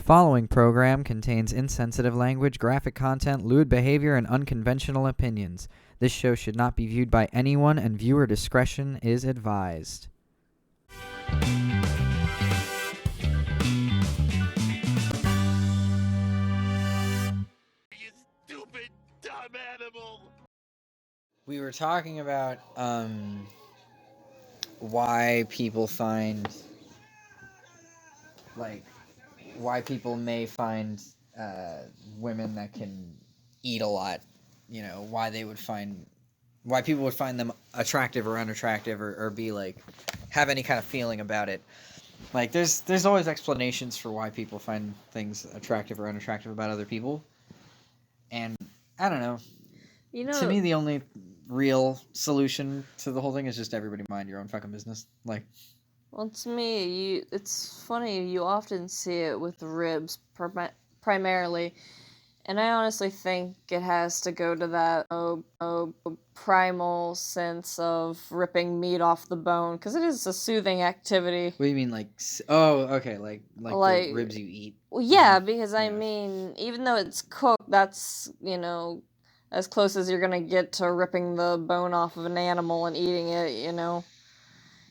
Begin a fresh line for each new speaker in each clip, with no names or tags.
following program contains insensitive language, graphic content, lewd behavior, and unconventional opinions. This show should not be viewed by anyone, and viewer discretion is advised.
You stupid, dumb animal!
We were talking about why people find, why people may find women that can eat a lot. You know, why people would find them attractive or unattractive, or be have any kind of feeling about it. There's always explanations for why people find things attractive or unattractive about other people, and I don't know. To me, the only real solution to the whole thing is just everybody mind your own fucking business.
Well, to me, it's funny, you often see it with ribs, primarily, and I honestly think it has to go to that primal sense of ripping meat off the bone, because it is a soothing activity.
What do you mean, okay, like the ribs you eat?
Well, yeah, because I mean, even though it's cooked, that's, as close as you're gonna get to ripping the bone off of an animal and eating it,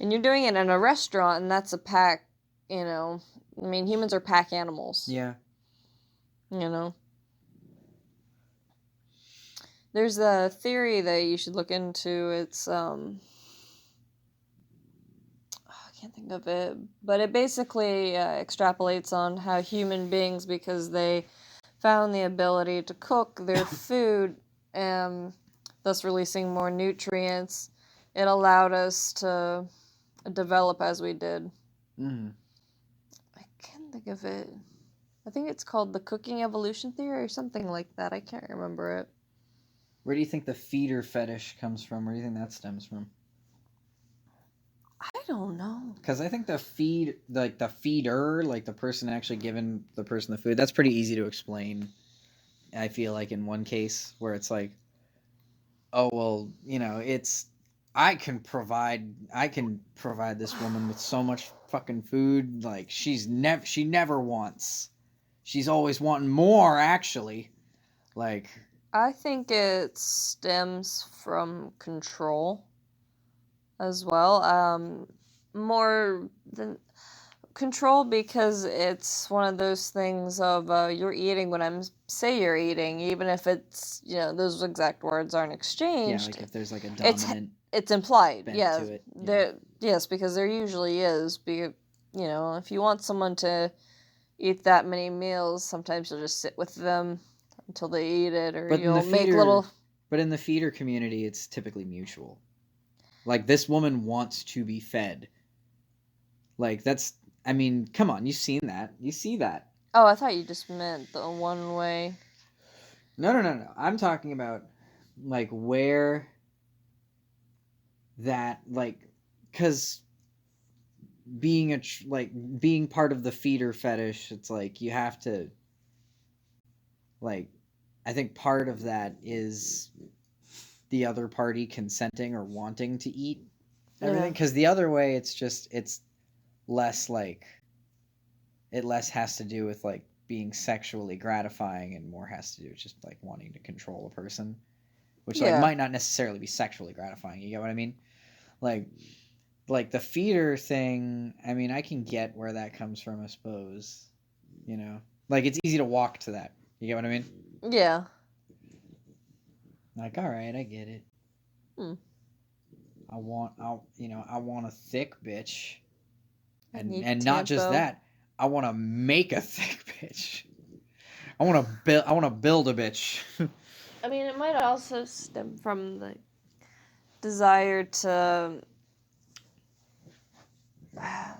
And you're doing it in a restaurant, and that's a pack, I mean, humans are pack animals.
Yeah.
There's a theory that you should look into. It's, I can't think of it, but it basically extrapolates on how human beings, because they found the ability to cook their food, thus releasing more nutrients, it allowed us to develop as we did.
Mm-hmm.
I can't think of it. I think it's called the cooking evolution theory or something like that. I can't remember it.
Where do you think the feeder fetish comes from? Where do you think that stems from?
I don't know.
Because I think the feeder, the person actually giving the person the food, that's pretty easy to explain. I feel like in one case where it's like, oh, well, I can provide this woman with so much fucking food. She never wants. She's always wanting more, actually.
I think it stems from control as well. More than control, because it's one of those things of you're eating when I say you're eating, even if it's, those exact words aren't exchanged.
Yeah, if there's a dominant...
It's implied,
yeah. To it. Yeah.
Yes, because there usually is. If you want someone to eat that many meals, sometimes you'll just sit with them until they eat it, or you'll make little...
But in the feeder community, it's typically mutual. This woman wants to be fed. That's... I mean, come on, you've seen that. You see that.
Oh, I thought you just meant the one way.
No. I'm talking about, where... that, because being being part of the feeder fetish, it's you have to, I think part of that is the other party consenting or wanting to eat everything, because the other way, it's less it less has to do with being sexually gratifying, and more has to do with just wanting to control a person, which might not necessarily be sexually gratifying. You get what I mean? The feeder thing, I mean, I can get where that comes from, I suppose. It's easy to walk to that. You get what I mean?
Yeah.
All right, I get it. I want a thick bitch. And not just that, I want to make a thick bitch. I want to build a bitch.
I mean, it might also stem from the desire to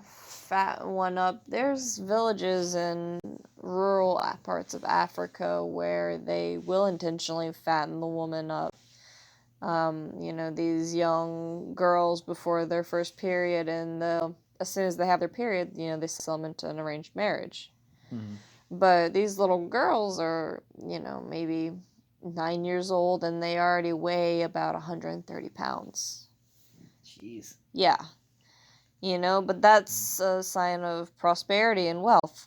fat one up. There's villages in rural parts of Africa where they will intentionally fatten the woman up. These young girls before their first period, and as soon as they have their period, they sell them into an arranged marriage.
Mm-hmm.
But these little girls are, maybe 9 years old, and they already weigh about 130 pounds.
Jeez.
Yeah. But that's a sign of prosperity and wealth.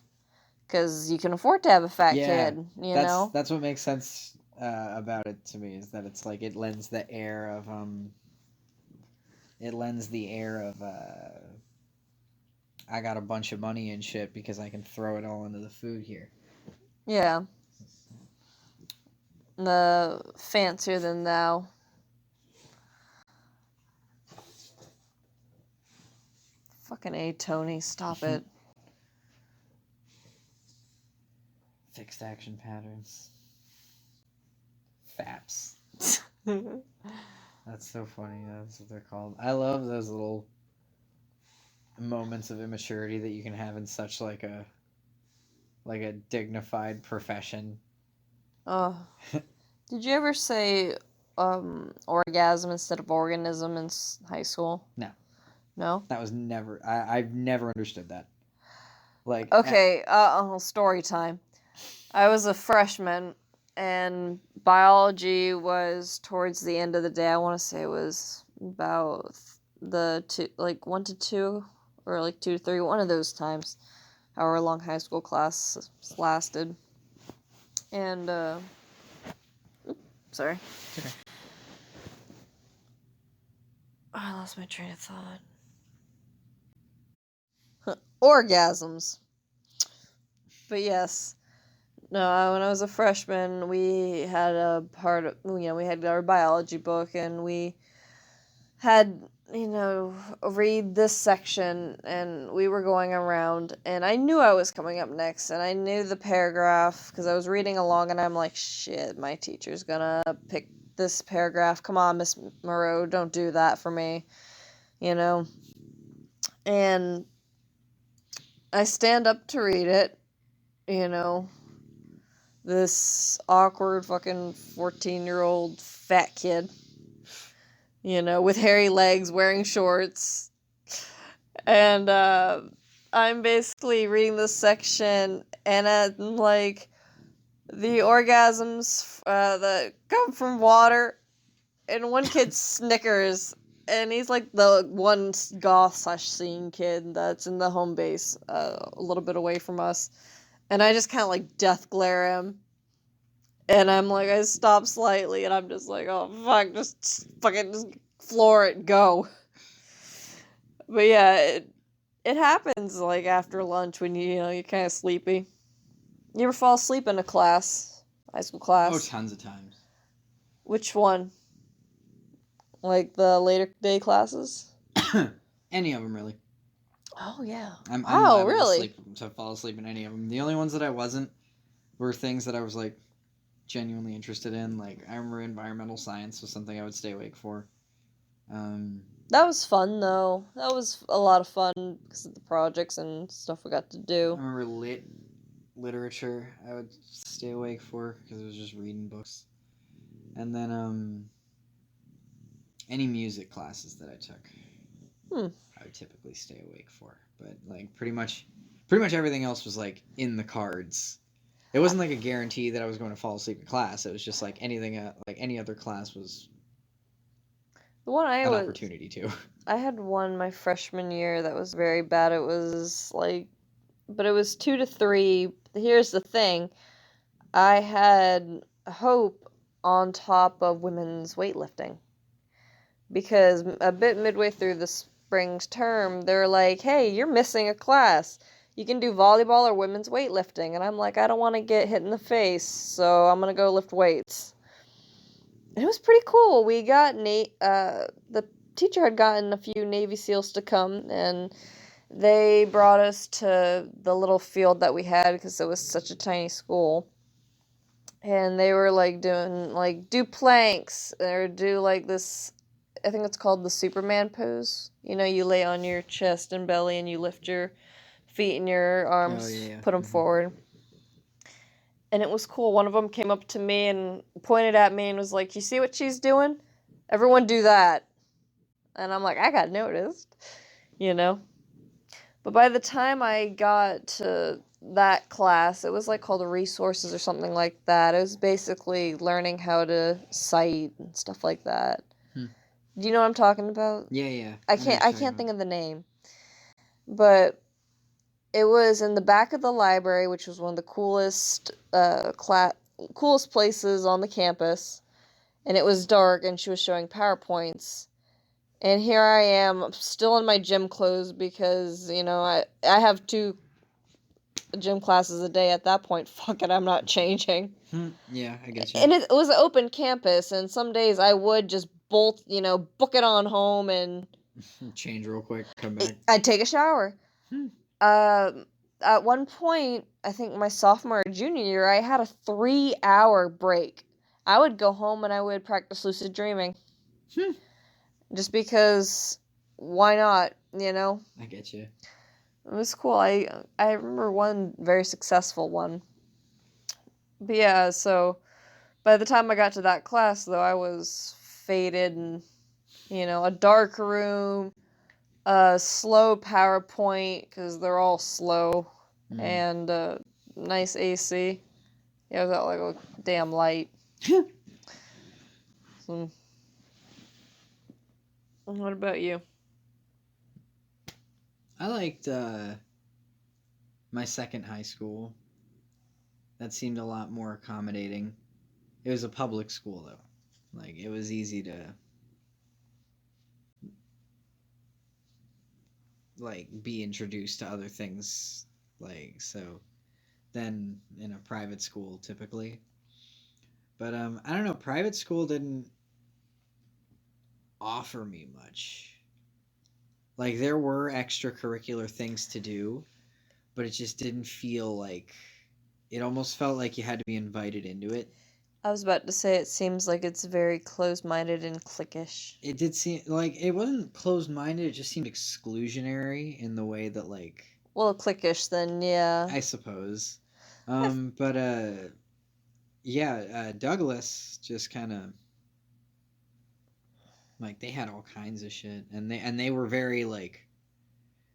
because you can afford to have a fat
Yeah,
kid, you know?
that's what makes sense about it to me, is that it's like it lends the air of I got a bunch of money and shit because I can throw it all into the food here.
Yeah. The fancier than thou. Fucking A, Tony, stop it.
Fixed action patterns. FAPs. That's so funny. That's what they're called. I love those little moments of immaturity that you can have in such like a dignified profession.
Oh. Did you ever say orgasm instead of organism in high school?
No.
No?
That was never... I've never understood that. Like...
Okay, story time. I was a freshman, and biology was towards the end of the day. I want to say it was about 1 to 2, or like 2 to 3, one of those times, however long high school class lasted. And, sorry.
Okay.
Oh, I lost my train of thought. Orgasms. But yes. No, when I was a freshman, we had we had our biology book, and we had, read this section, and we were going around, and I knew I was coming up next, and I knew the paragraph, because I was reading along, and I'm like, shit, my teacher's gonna pick this paragraph. Come on, Miss Moreau, don't do that for me, And I stand up to read it, this awkward fucking 14-year-old fat kid, with hairy legs, wearing shorts. And I'm basically reading this section, and I'm like, the orgasms that come from water, and one kid snickers, and he's like the one goth/scene kid that's in the home base, a little bit away from us. And I just kind of like death glare him. And I'm like, I stop slightly, and I'm just like, oh fuck, just fucking just floor it, go. But yeah, it happens like after lunch when you're kind of sleepy. You ever fall asleep in a class, high school class?
Oh, tons of times.
Which one? Like the later day classes?
Any of them, really.
Oh yeah.
I'm
Wow,
liable
really?
to fall asleep in any of them. The only ones that I wasn't were things that I was like genuinely interested in. Like I remember environmental science was something I would stay awake for.
That was fun though. That was a lot of fun because of the projects and stuff we got to do.
I remember literature I would stay awake for because it was just reading books. And then any music classes that I took, I would typically stay awake for. But like pretty much everything else was like in the cards. It wasn't like a guarantee that I was going to fall asleep in class. It was just like anything, like any other class was
The one
an opportunity to.
I had one my freshman year that was very bad. It was like, but it was 2 to 3. Here's the thing. I had hope on top of women's weightlifting. Because a bit midway through the spring's term, they're like, hey, you're missing a class. You can do volleyball or women's weightlifting. And I'm like, I don't want to get hit in the face, so I'm going to go lift weights. And it was pretty cool. We got the teacher had gotten a few Navy SEALs to come, and they brought us to the little field that we had because it was such a tiny school. And they were like doing do planks or do like this, I think it's called the Superman pose. You lay on your chest and belly and you lift your feet and your arms, put them forward. And it was cool. One of them came up to me and pointed at me and was like, you see what she's doing? Everyone do that. And I'm like, I got noticed, But by the time I got to that class, it was like called a resources or something like that. It was basically learning how to cite and stuff like that. Do you know what I'm talking about?
Yeah.
I can't think of the name. But It was in the back of the library, which was one of the coolest coolest places on the campus. And it was dark, and she was showing PowerPoints. And here I am, still in my gym clothes because, I have 2 gym classes a day at that point. Fuck it, I'm not changing.
Yeah, I get you.
And it was an open campus, and some days I would just book it on home and
change real quick, come back.
I'd take a shower. At one point, I think my sophomore or junior year, I had a 3-hour break. I would go home and I would practice lucid dreaming. Just because, why not,
I get you.
It was cool. I remember one very successful one. But yeah, so by the time I got to that class, though, I was faded and, a dark room, a slow PowerPoint, because they're all slow, and nice AC. Yeah, it was like a damn light. So, what about you?
I liked my second high school. That seemed a lot more accommodating. It was a public school, though. Like, it was easy to, like, be introduced to other things, like, so, than in a private school, typically. But, I don't know, private school didn't offer me much. Like, there were extracurricular things to do, but it just didn't feel like... It almost felt like you had to be invited into it.
I was about to say it seems like it's very closed-minded and cliquish.
It did seem... Like, it wasn't closed-minded, it just seemed exclusionary in the way that, like...
Well, cliquish then, yeah.
I suppose. But, yeah, Douglas just kind of... Like, they had all kinds of shit. And they were very, like...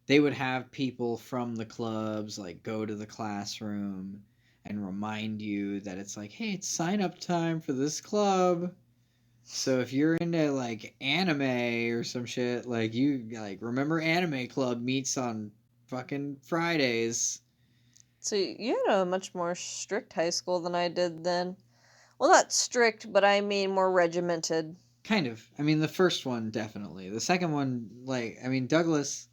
They would have people from the clubs, like, go to the classroom and remind you that it's like, hey, it's sign-up time for this club. So if you're into, like, anime or some shit, like, you, like, remember Anime Club meets on fucking Fridays.
So you had a much more strict high school than I did then. Well, not strict, but I mean more regimented.
Kind of. I mean, the first one, definitely. The second one, like, I mean, Douglas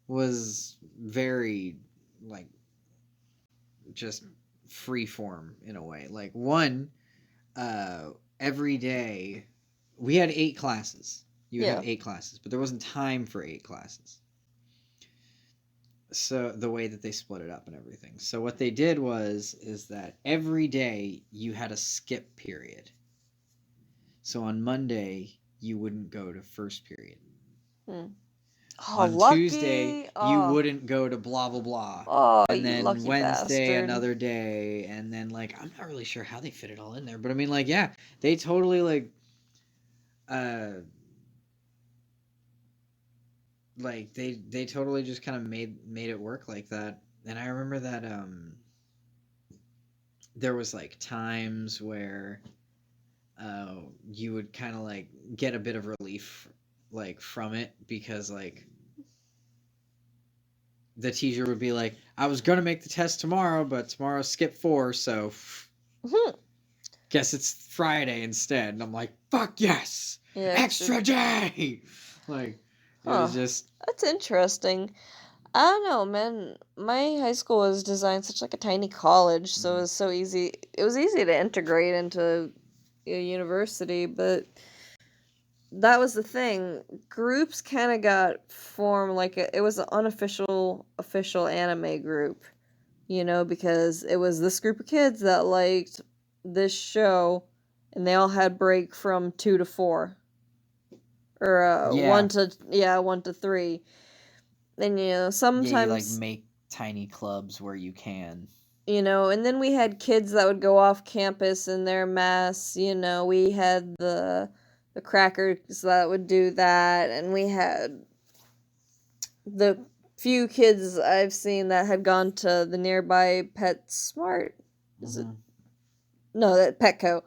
was very, like, just freeform in a way. Like, one, every day, we had 8 classes. You would have 8 classes, but there wasn't time for 8 classes. So the way that they split it up and everything. So what they did is that every day you had a skip period. So on Monday, you wouldn't go to first period.
Oh,
on
lucky.
Tuesday, you wouldn't go to blah, blah, blah.
Oh,
and then
lucky
Wednesday,
bastard.
another day. And then, like, I'm not really sure how they fit it all in there. But, I mean, like, yeah, they totally, like, they totally just kind of made it work like that. And I remember that, there was, like, times where, you would kind of, like, get a bit of relief, like, from it, because, like, the teacher would be like, I was gonna make the test tomorrow, but tomorrow's skip 4, so guess it's Friday instead. And I'm like, fuck yes, extra day. Like, it was just...
That's interesting. I don't know, man. My high school was designed such like a tiny college, so it was so easy. It was easy to integrate into a university, but that was the thing. Groups kind of got formed like it was an unofficial, official anime group, because it was this group of kids that liked this show, and they all had break from 2 to 4, or 1 to 3. And sometimes
you, like, make tiny clubs where you can.
And then we had kids that would go off campus in their mess. We had the crackers that would do that, and we had the few kids I've seen that had gone to the nearby PetSmart. Is it? No, that Petco.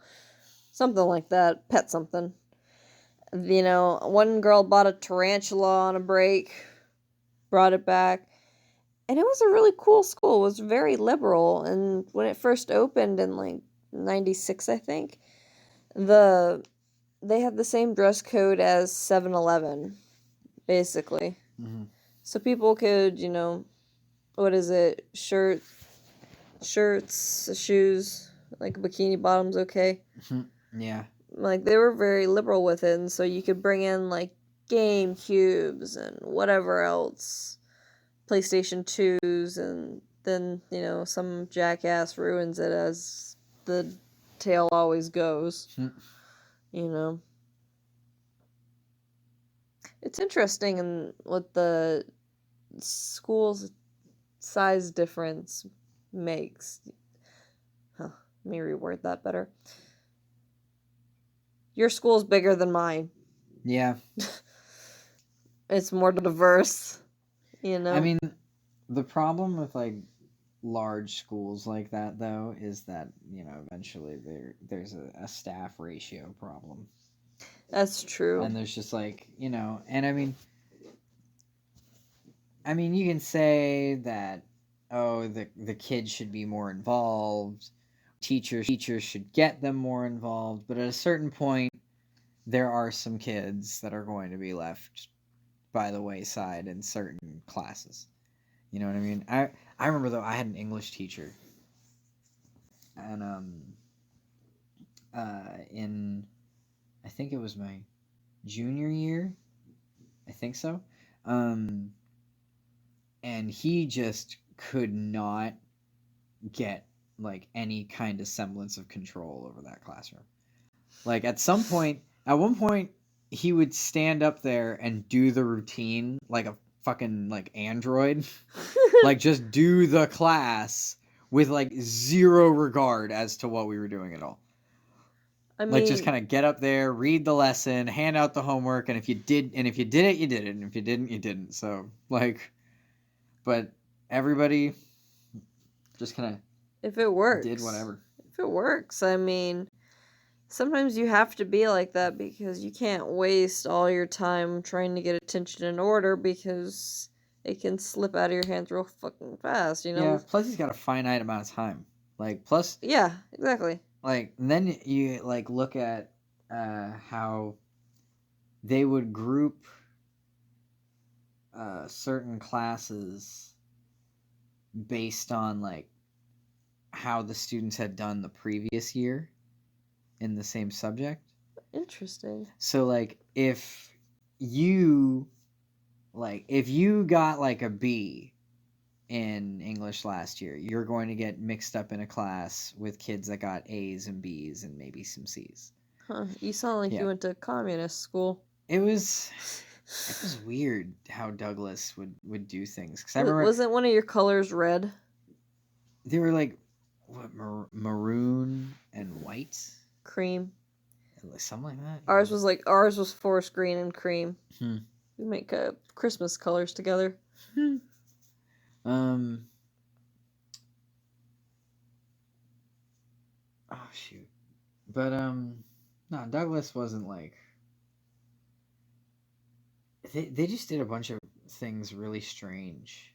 Something like that. Pet something. One girl bought a tarantula on a break, brought it back. And it was a really cool school. It was very liberal. And when it first opened in like 96, I think, they had the same dress code as 7-Eleven, basically.
Mm-hmm.
So people could, what is it? Shirts, shoes, like bikini bottoms, okay?
Yeah.
Like, they were very liberal with it, and so you could bring in, like, Game Cubes and whatever else, PlayStation 2s, and then, some jackass ruins it, as the tale always goes, you know. It's interesting in what the school's size difference makes. Let me reword that better. Your school's bigger than mine.
Yeah.
It's more diverse,
I mean, the problem with like large schools like that though is that, eventually there's a staff ratio problem.
That's true.
And there's just like, and I mean you can say that the kids should be more involved. Teachers should get them more involved, but at a certain point there are some kids that are going to be left by the wayside in certain classes. You know what I mean? I remember though I had an English teacher, and in I think it was my junior year, I think so, and he just could not get like any kind of semblance of control over that classroom. Like at one point, he would stand up there and do the routine like a fucking like android, like just do the class with like zero regard as to what we were doing at all.
I mean,
Like just kind of get up there, read the lesson, hand out the homework, and if you did it, you did it, and if you didn't, you didn't. So like, but everybody just kind of
if it works,
did whatever.
If it works, I mean, sometimes you have to be like that because you can't waste all your time trying to get attention in order because it can slip out of your hands real fucking fast,
Yeah. Plus, he's got a finite amount of time. Like plus.
Yeah, exactly.
Like and then you like look at how they would group certain classes based on like how the students had done the previous year in the same subject.
Interesting.
So like if you got like a B in English last year, you're going to get mixed up in a class with kids that got A's and B's and maybe some C's.
Huh, you sound like you went to communist school.
It was weird how Douglas would do things. 'Cause I remember,
wasn't one of your colors red?
They were like what, maroon and white,
cream,
something like that.
Ours was forest green and cream. We make Christmas colors together.
Oh shoot, but no, Douglas wasn't like. They just did a bunch of things really strange.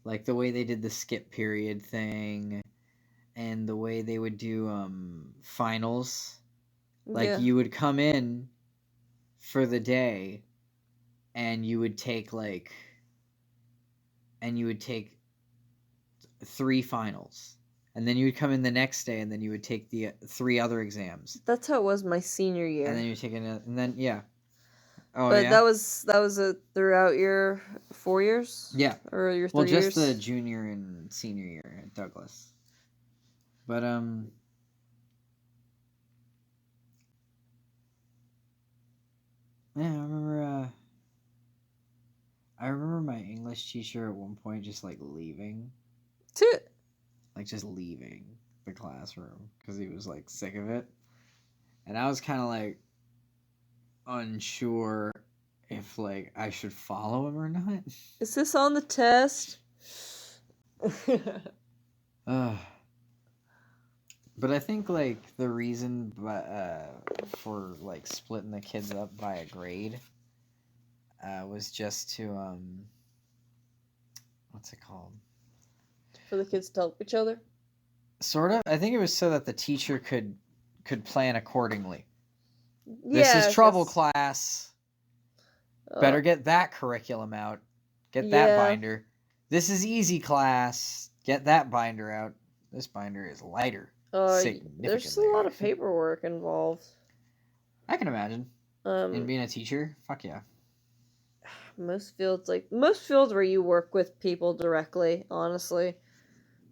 Like the way they did the skip period thing and the way they would do finals. Like you would come in for the day and you would take 3 finals. And then you would come in the next day and then you would take the 3 other exams.
That's how it was my senior year.
And then you take another, and then yeah. Oh,
but
yeah?
that was throughout your 4 years?
Yeah.
Or your 3 years?
Well, just the junior and senior year at Douglas. But yeah, I remember my English teacher at one point just like leaving. Like just leaving the classroom because he was like sick of it. And I was kind of like unsure if like I should follow him or not.
Is this on the test?
But I think like the reason for like splitting the kids up by a grade was just to what's it called?
For the kids to help each other?
Sort of. I think it was so that the teacher could plan accordingly.
Yeah,
This is trouble class. Better get that curriculum out. Get that binder. This is easy class. Get that binder out. This binder is lighter. Significantly.
There's a lot of paperwork involved.
I can imagine. In being a teacher, fuck yeah.
Most fields where you work with people directly, honestly.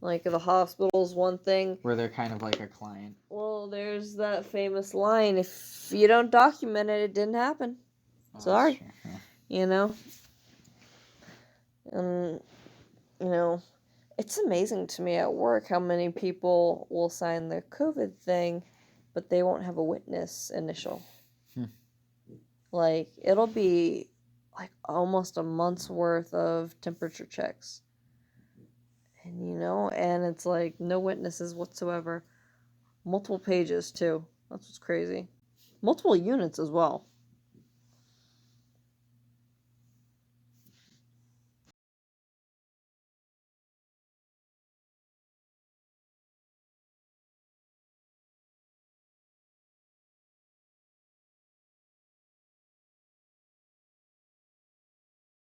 Like the hospital's one thing.
Where they're kind of like a client.
Well, there's that famous line, if you don't document it, it didn't happen. Sorry.
Yeah.
You know? And, you know, it's amazing to me at work how many people will sign their COVID thing, but they won't have a witness initial. Like, it'll be like almost a month's worth of temperature checks. And, you know, and it's like no witnesses whatsoever. Multiple pages, too. That's what's crazy. Multiple units as well.